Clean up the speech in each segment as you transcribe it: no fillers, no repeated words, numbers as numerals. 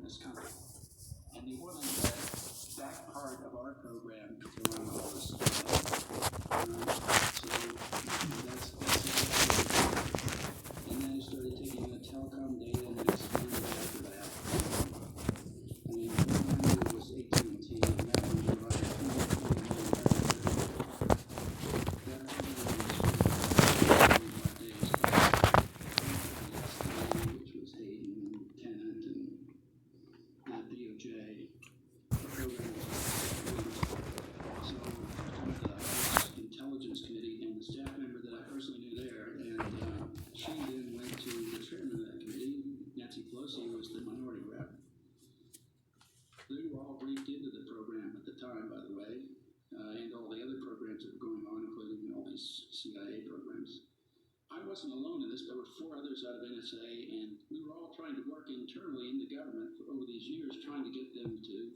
this country. And they wanted that part of our program to run all this stuff. So that's and then I started taking the telecom data and expanded after that. I mean, it was AT&T, and that was about which was Hayden, Tennant, and DOJ. So the House Intelligence Committee and the staff member that I personally knew there, and she then went to the chairman of that committee, Nancy Pelosi, who was the minority rep. They were all briefed into the program at the time, by the way, and all the other programs that were going on, including all these CIA programs. I wasn't alone in this. There were 4 others out of NSA, and we were all trying to work internally in the government over these years, trying to get them to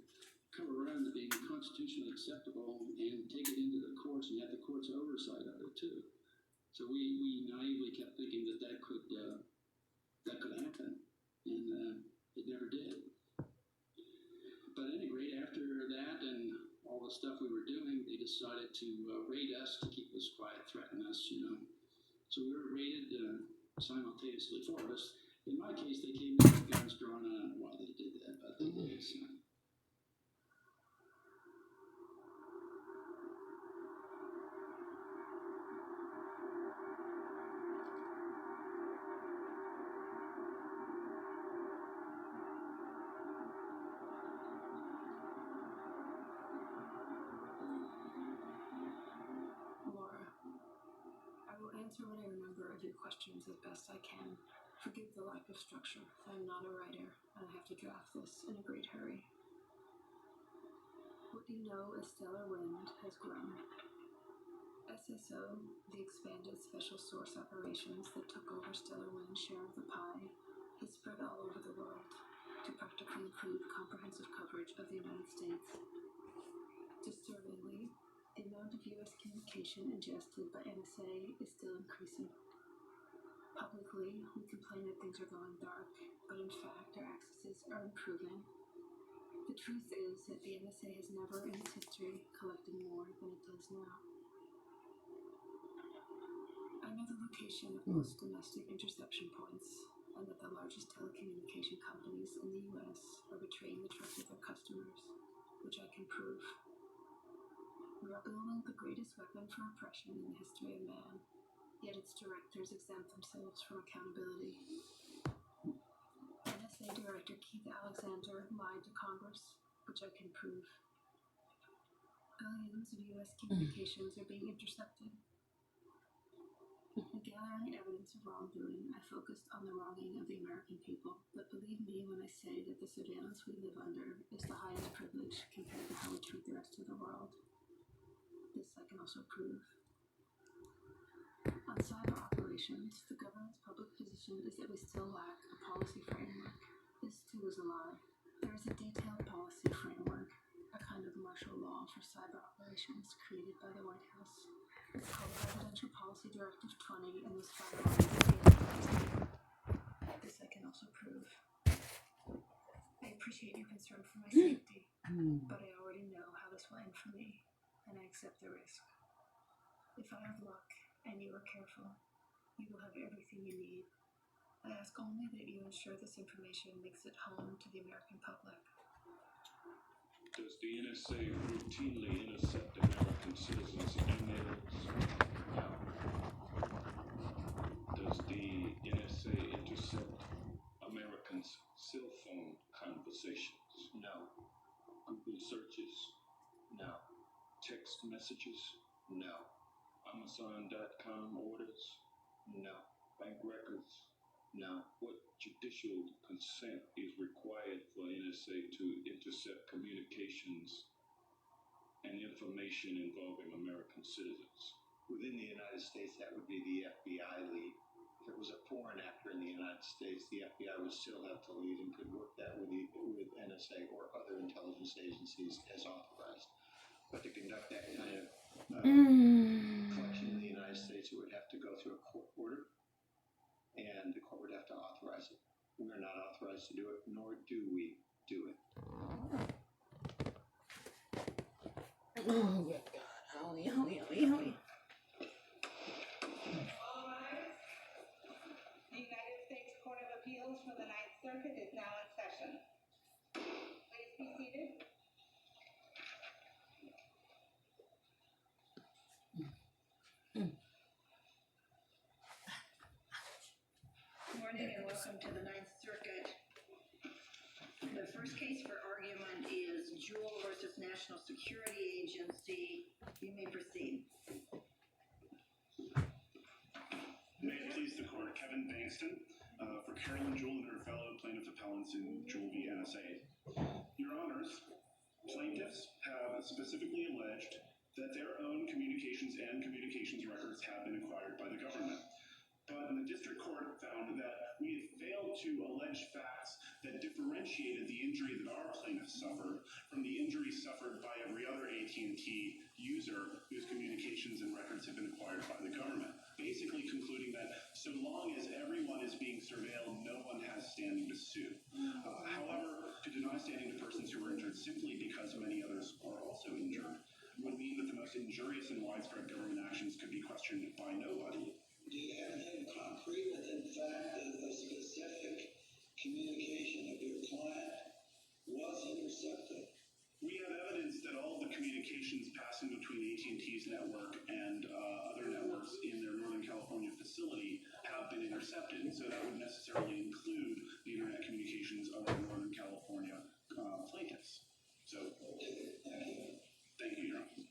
come around to being constitutionally acceptable and take it into the courts and have the courts oversight of it too. So we naively kept thinking that could happen, and it never did. But at any rate, after that and all the stuff we were doing, they decided to raid us to keep us quiet, threaten us, So we were raided simultaneously, 4 of us. In my case, they came in with guns drawn. I don't know why they did that, but they did. So. Answer what I remember of your questions as best I can. Forgive the lack of structure. I'm not a writer, and I have to draft this in a great hurry. What you know as Stellar Wind has grown. SSO, the expanded special source operations that took over Stellar Wind's share of the pie, has spread all over the world to practically include comprehensive coverage of the United States. Disturbingly, the amount of U.S. communication ingested by NSA is still increasing. Publicly, we complain that things are going dark, but in fact our accesses are improving. The truth is that the NSA has never in its history collected more than it does now. I know the location of most domestic interception points, and that the largest telecommunication companies in the U.S. are betraying the trust of their customers, which I can prove. We are building the greatest weapon for oppression in the history of man, yet its directors exempt themselves from accountability. NSA Director Keith Alexander lied to Congress, which I can prove. Billions of U.S. communications are being intercepted. In gathering evidence of wrongdoing, I focused on the wronging of the American people, but believe me when I say that the surveillance we live under is the highest privilege compared to how we treat the rest of the world. This I can also prove. On cyber operations, the government's public position is that we still lack a policy framework. This too is a lie. There is a detailed policy framework, a kind of martial law for cyber operations created by the White House. It's called Presidential Policy Directive 20 and was finalized at the end of last year. This I can also prove. I appreciate your concern for my safety, but I already know how this will end for me, and I accept the risk. If I have luck, and you are careful, you will have everything you need. I ask only that you ensure this information makes it home to the American public. Does the NSA routinely intercept American citizens' emails? No. Does the NSA intercept Americans' cell phone conversations? No. Google searches? No. Text messages? No. Amazon.com orders? No. Bank records? No. What judicial consent is required for NSA to intercept communications and information involving American citizens? Within the United States, that would be the FBI lead. If it was a foreign actor in the United States, the FBI would still have to lead and could work that with NSA or other intelligence agencies as authorized. But to conduct that kind of collection in the United States, it would have to go through a court order, and the court would have to authorize it. We're not authorized to do it, nor do we Oh, good God. Howie, Howie, Howie, Howie. All rise. The United States Court of Appeals for the Ninth Circuit is now in session. Please be seated. Good morning and welcome to the Ninth Circuit. The first case for argument is Jewel versus National Security Agency. You may proceed. May it please the court, Kevin Bankston, for Carolyn Jewel and her fellow plaintiff appellants in Jewel v. NSA. Your honors, plaintiffs have specifically alleged that their own communications and communications records have been acquired by the government. But the district court found that we had failed to allege facts that differentiated the injury that our plaintiffs suffered from the injury suffered by every other AT&T user whose communications and records have been acquired by the government. Basically concluding that so long as everyone is being surveilled, no one has standing to sue. However, to deny standing to persons who were injured simply because many others are also injured would mean that the most injurious and widespread government actions could be questioned by nobody. Do you have anything concrete that in fact a specific communication of your client was intercepted? We have evidence that all of the communications passing between AT&T's network and other networks in their Northern California facility have been intercepted. So that would necessarily include the internet communications of our Northern California plaintiffs. So, Okay, thank you. thank you, Your Honor.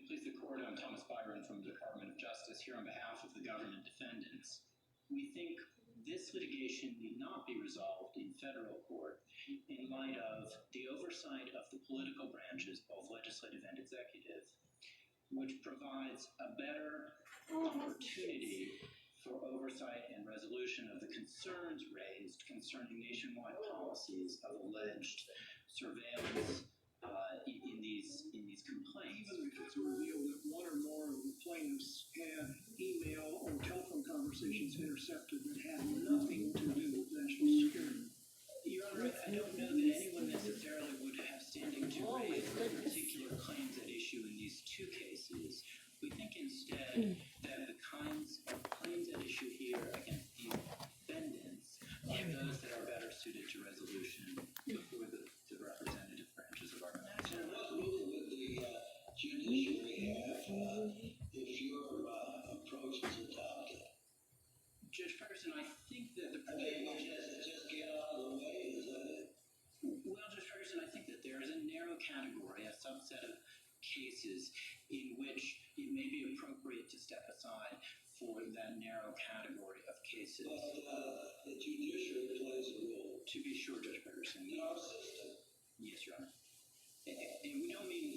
Please the court, I'm Thomas Byron from the Department of Justice here on behalf of the government defendants. We think this litigation need not be resolved in federal court in light of the oversight of the political branches, both legislative and executive, which provides a better opportunity for oversight and resolution of the concerns raised concerning nationwide policies of alleged surveillance in these complaints. Even if it's revealed that one or more of the plaintiffs had email or telephone conversations intercepted that had nothing to do with national security. Your Honor, I don't know that anyone necessarily would have standing to raise the particular claims at issue in these two cases. We think instead that the kinds of claims at issue here against the defendants are those that are better suited to resolution before the representative branches of our So what role would the judiciary have if your approach is adopted? Judge Ferguson, I think that the I mean, just get out of the way, is that it? Well, Judge Ferguson, I think that there is a narrow category, a subset of cases in which it may be appropriate to step aside for that narrow category of cases. But the judiciary plays a role. To be sure, Judge Ferguson. In our system. Yes, Your Honor. And we don't mean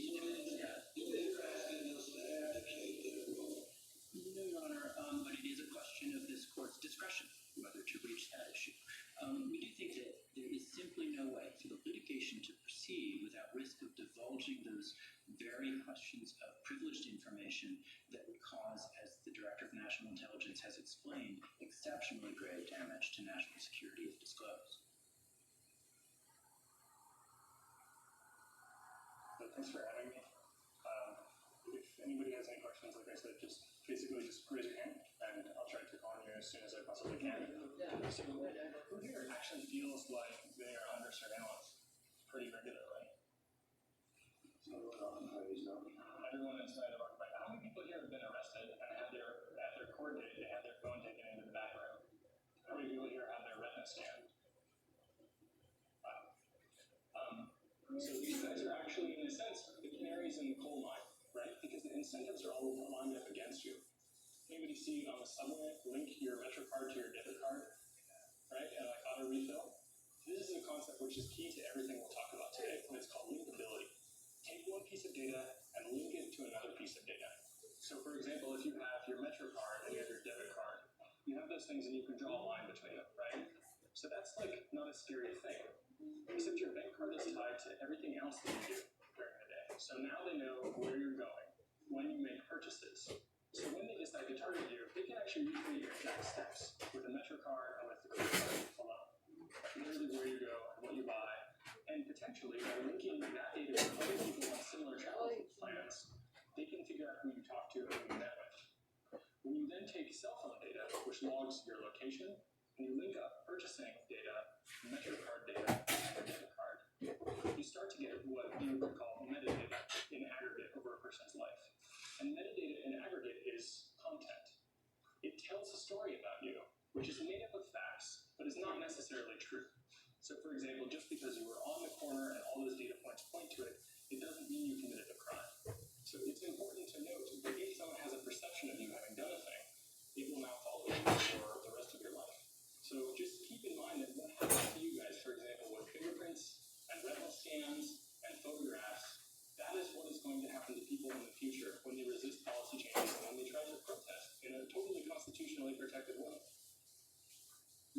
that. You're asking us to abdicate their role. No, Your Honor, but it is a question of this court's discretion whether to reach that issue. We do think that there is simply no way for the litigation to proceed without risk of divulging those very questions of privileged information that would cause, as the Director of National Intelligence has explained, exceptionally grave damage to national security if disclosed. Thanks for having me. If anybody has any questions, like I said, just basically just raise your hand, and I'll try to take on you as soon as I possibly can. So who here actually feels like they are under surveillance pretty regularly? Everyone inside of our fight. How many people here have been arrested and had at their court date, they had their phone taken into the back room? How many people here have their retina scanned? Wow. So these guys are actually, in a sense, the canaries in the coal mine, right? Because the incentives are all lined up against you. Anybody see on the subway, link your MetroCard to your debit card, right? And like auto refill. This is a concept which is key to everything we'll talk about today, and it's called linkability. Take one piece of data and link it to another piece of data. So for example, if you have your MetroCard and you have your debit card, you have those things and you can draw a line between them, right? So that's like not a scary thing. Except your bank card is tied to everything else that you do during the day. So now they know where you're going, when you make purchases. So when they decide to target you, they can actually recreate your exact steps with a MetroCard and with the credit card alone. where you go and what you buy, and potentially by linking that data with other people on similar travel plans, they can figure out who you talk to and who you met with. When you then take cell phone data, which logs your location, and you link up purchasing data, MetroCard data, and your debit card, you start to get what you would call metadata in aggregate over a person's life. And metadata in aggregate is content. It tells a story about you, which is made up of facts, but is not necessarily true. So, for example, just because you were on the corner and all those data points point to it, it doesn't mean you committed a crime. So it's important to note that if someone has a perception of you having done a thing, it will now follow you for the rest of your life. So just keep in mind that what happens to you guys, for example, with fingerprints and retinal scans and photographs, that is what is going to happen to people in the future when they resist policy changes and when they try to protest in a totally constitutionally protected way.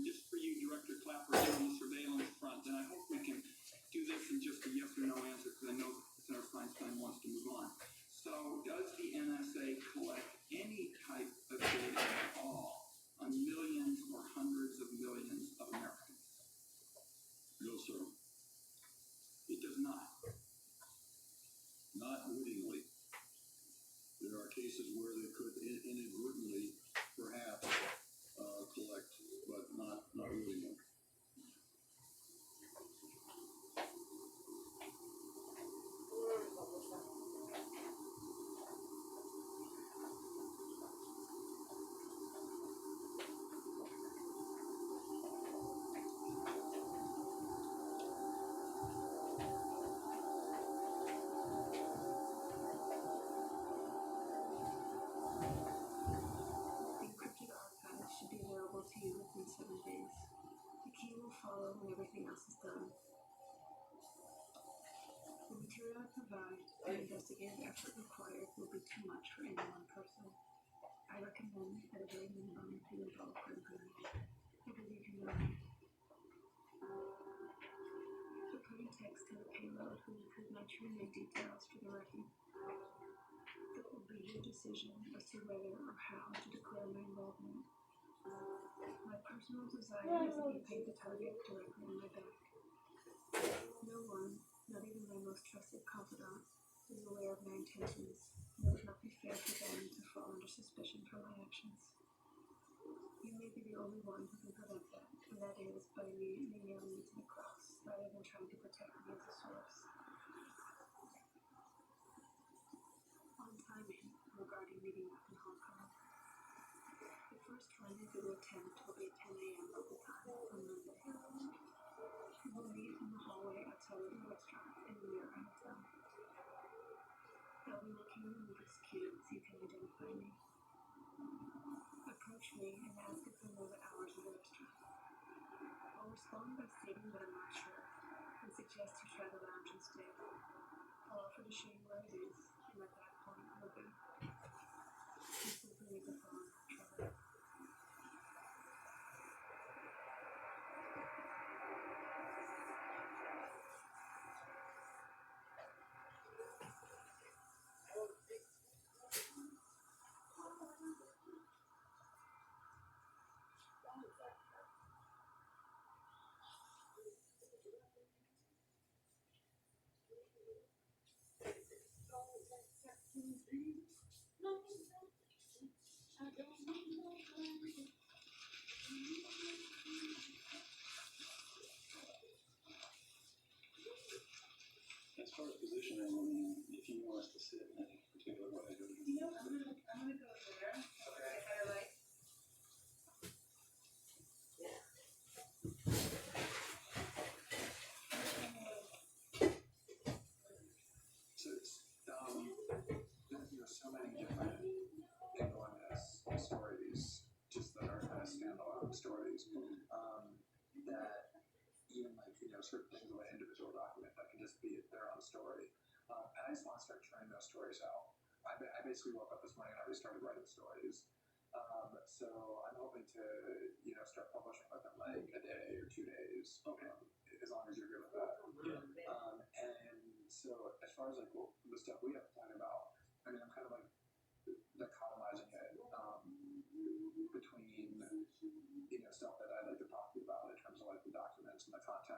Just for you, Director Clapper, on the surveillance front, and I hope we can do this in just a yes or no answer, because I know Senator Feinstein wants to move on. So, does the NSA collect any type of data at all on millions or hundreds of millions of Americans? No, sir. It does not. Not wittingly. There are cases where they could inadvertently, perhaps, collect, but not wittingly. The encrypted archive should be available to you within 7 days. The key will follow when everything else is done. The material I provide and investigative effort required will be too much for any one person. I recommend, at a very minimum, you involve Grim Green. I believe you know me. The plain text in the payload will include my true name details for the record. It will be your decision as to whether or how to declare my involvement. My personal desire is that you paint the target directly on my back. No one, not even my most trusted confidant, is aware of my intentions, and it would not be fair for them to fall under suspicion for my actions. You may be the only one who can prevent that, and that is by immediately nailing me to the cross, rather than trying to protect me as a source. On timing, regarding meeting up in Hong Kong. The first rendezvous attempt will be at 10 a.m. local time on Monday. We will meet in the hallway outside of the restaurant in the Mirror Hotel. I'll be looking in the movie's cube so you can identify me. Approach me and ask if I know the hours of the restaurant. I'll respond by stating that I'm not sure and suggest you try the lounge instead. I'll offer to show you where it is, and at that point it will be. You simply need the phone, Trevor. As far as positioning, if you want us to sit in any particular way, You know, I'm gonna go there. Okay. Highlight. so it's, there's so many different people in this stories, just that are kind of standalone stories, that even like, certain things of an individual document that can just be their own story. And I just want to start turning those stories out. I basically woke up this morning and I already started writing stories. So I'm hoping to, start publishing with them like a day or 2 days. Okay. As long as you're good with that. Yeah. And so as far as like the stuff we have to talk about, I'm kind of like dichotomizing it between, stuff that I'd like to talk to you about in terms of like the documents and the content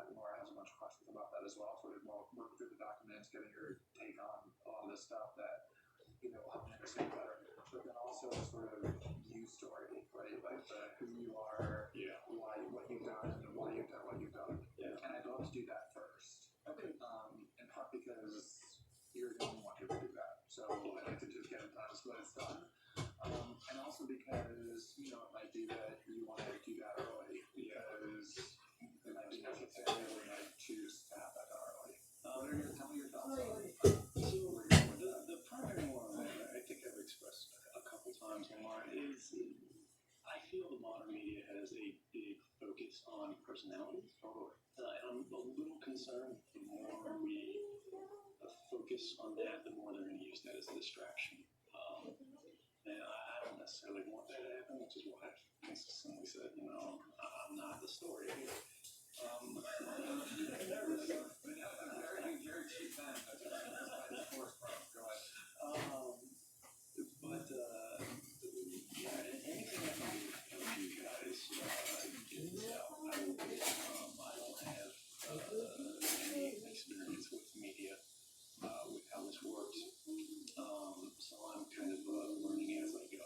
I feel the modern media has a big focus on personality. Totally. And I'm a little concerned the more we focus on that, the more they're going to use that as a distraction. And I don't necessarily want that to happen, which is why I've consistently said, I'm not the story here. Nervous. Very cheap man. That's where I force from. Go ahead. But yeah, anything I can do to help you guys get this out. I don't have any experience with media, with how this works. So I'm kind of learning as I go.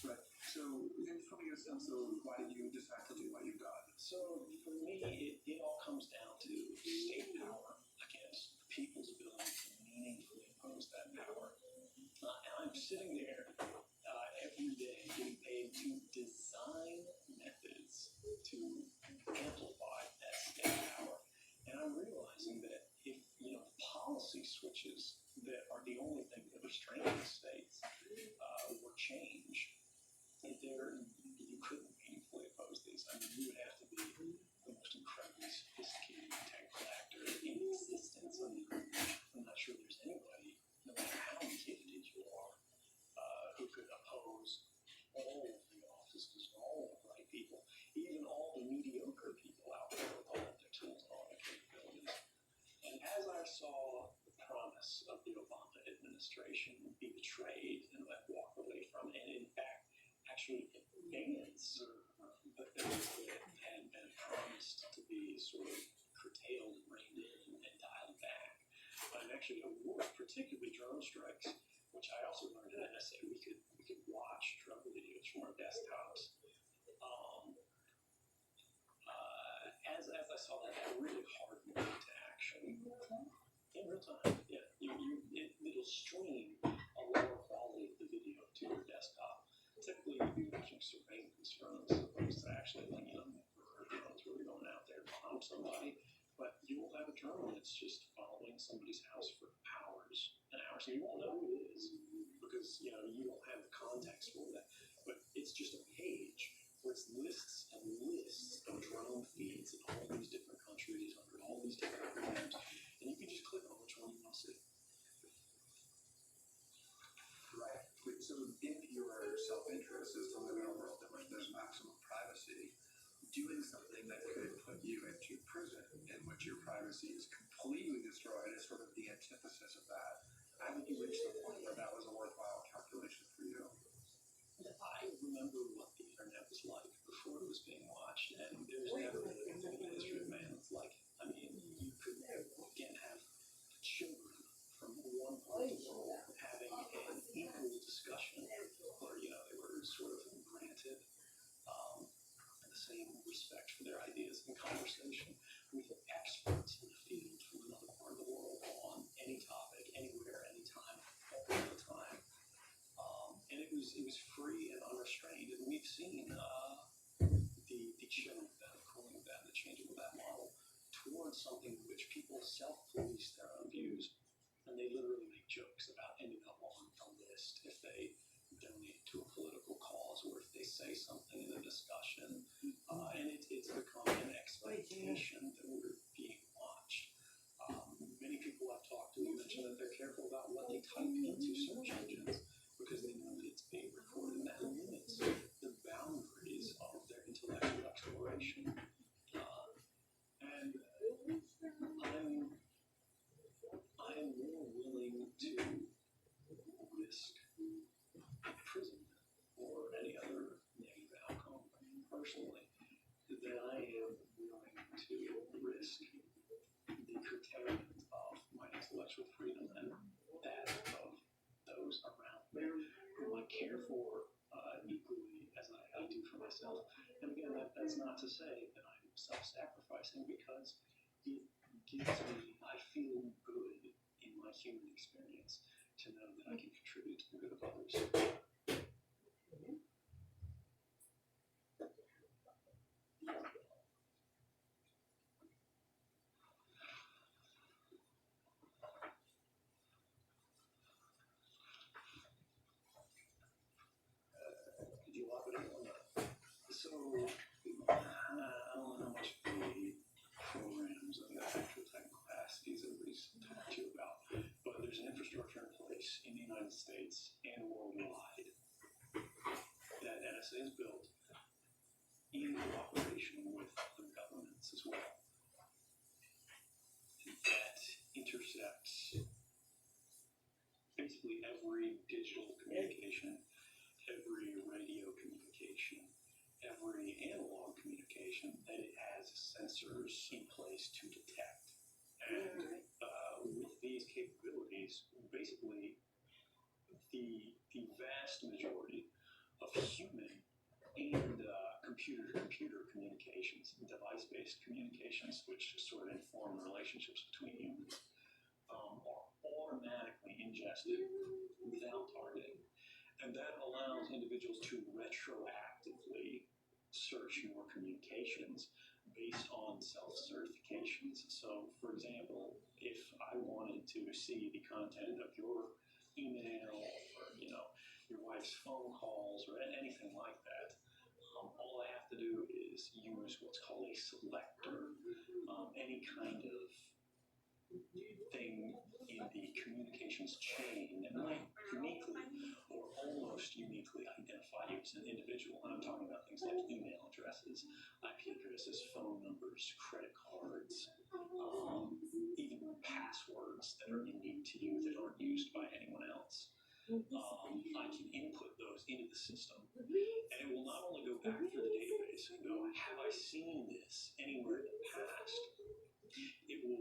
Right. So then tell me a sense of why did you decide to do what you got? So for me, it all comes down to state power against the people's ability to meaningfully oppose that power. And I'm sitting there every day getting paid to design methods to amplify that state power. And I'm realizing that if, policy switches that are the only thing that restrain the states were changed, you couldn't meaningfully oppose these. I mean, you would have to be the most incredibly sophisticated technical actor in existence. I mean, I'm not sure there's anybody, no matter how gifted you are, who could oppose all of the offices, all of the right people, even all the mediocre people out there with all of their tools and all their capabilities. And as I saw the promise of the Obama administration be betrayed and walk away from, and in fact, actually advance the things that had been promised to be sort of curtailed and reined in and dialed back, and actually award, particularly drone strikes, which I also learned at NSA, we could watch drone videos from our desktops. As I saw that really hardened me to action in real time. Yeah, it'll stream a lower quality of the video to your desktop. Typically, you'd be watching surveillance drones as opposed to actually, drones where you're going out there to bomb somebody. But you will have a drone that's just following somebody's house for hours and hours, and you won't know who it is because you don't have the context for that. But it's just a page where it's lists and lists of drone feeds in all these different countries under all these different names, and you can just click on which one you want to see. Right. So if your self-interest is to live in a world in which there's maximum privacy, doing something that could put you into prison in which your privacy is completely destroyed is sort of the antithesis of that. How did you reach the point where that was a worthwhile calculation for you? I remember what the internet was like before it was being watched, and there's never been anything in the history of man that's like it. I mean, you could, again, have children from one part of the world having an equal discussion where, they were sort of granted the same respect for their ideas and conversation with experts in the field from another part of the world on any topic, anywhere, anytime, all the time. And it was free and unrestrained, and we've seen the chilling of that, the cooling of that, the changing of that model towards something in which people self-police their own views, and they literally make jokes about ending up on a list if they donate to a political cause or if they say something in a discussion, and it's become an expectation that we're being watched. Many people I've talked to mention that they're careful about what they type into search engines because they know that it's being recorded, and that limits the boundaries of their intellectual exploration. And I am more willing to risk imprisonment or any other negative outcome personally than I am willing to risk the curtailment of my intellectual freedom and that of those around me, whom I care for equally as I do for myself. And again, that's not to say that I'm self-sacrificing, because it gives me, I feel good in my human experience to know that I can contribute to the good of others. NSA is built in cooperation with other governments as well. That intercepts basically every digital communication, every radio communication, every analog communication that it has sensors in place to detect. And with these capabilities, basically the vast majority of human and computer-to-computer communications, device-based communications, which sort of inform relationships between humans, are automatically ingested without targeting. And that allows individuals to retroactively search your communications based on self-certifications. So, for example, if I wanted to see the content of your email or, your wife's phone calls or anything like that, all I have to do is use what's called a selector. Any kind of thing in the communications chain that might uniquely or almost uniquely identify you as an individual. And I'm talking about things like email addresses, IP addresses, phone numbers, credit cards, even passwords that are unique to you that aren't used by anyone else. I can input those into the system, and it will not only go back through the database and go, have I seen this anywhere in the past? It will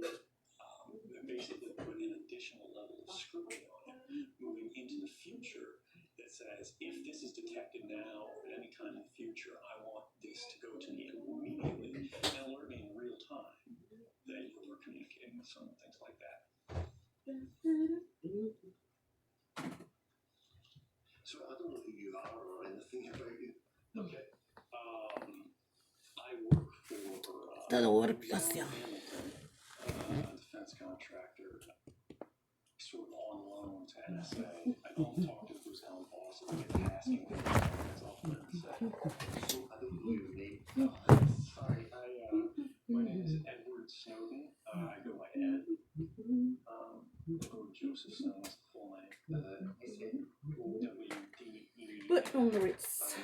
basically put an additional level of scrutiny on it moving into the future that says, if this is detected now or at any time in the future, I want this to go to me immediately and alert me in real time that you are communicating with someone, things like that. So I don't know who you are or anything about you. Okay. I work for defense contractor, sort of on loan to NSA. I don't talk to Bruce Allen Boss. I get asking him myself for NSA. So I don't know your name. Sorry, my name is Edward Snowden. I go by Ed. Or Joseph Snowden is the full name. WDE. But on the Ritz.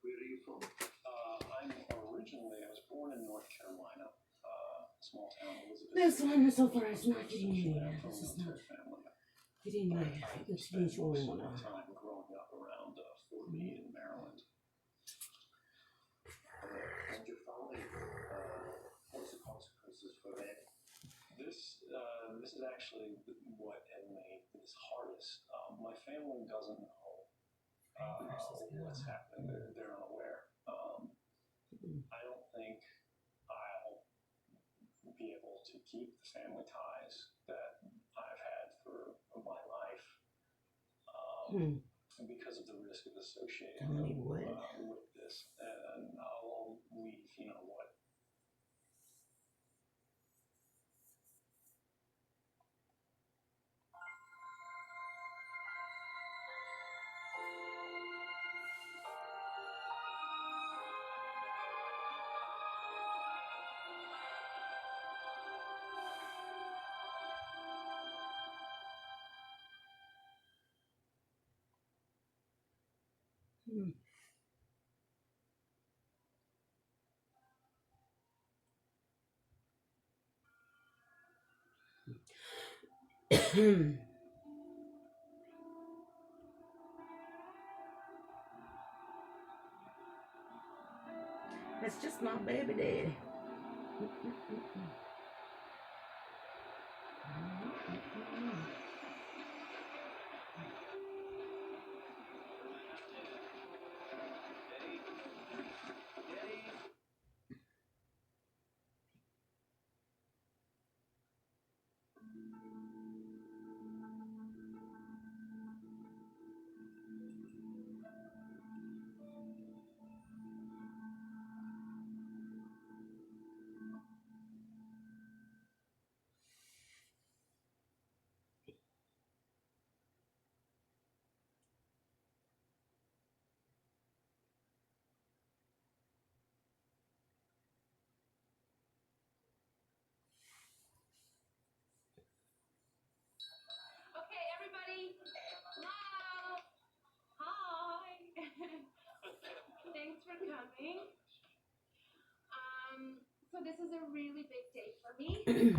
Where are you from? I was born in North Carolina, small town Elizabeth. This one so far is not getting I'm anywhere. from This is a not military family. getting I anywhere. It's spent being showing most of one my out. time growing up around Fort Meade in Maryland. And your family, what's the consequences for them? This is actually what had made this hardest. My family doesn't know what's happening. They're unaware. I don't think I'll be able to keep the family ties that I've had for my life because of the risk associated with this. And I'll leave, what. That's just my baby daddy. Okay, everybody. Hello. Hi. So this is a really big day for me.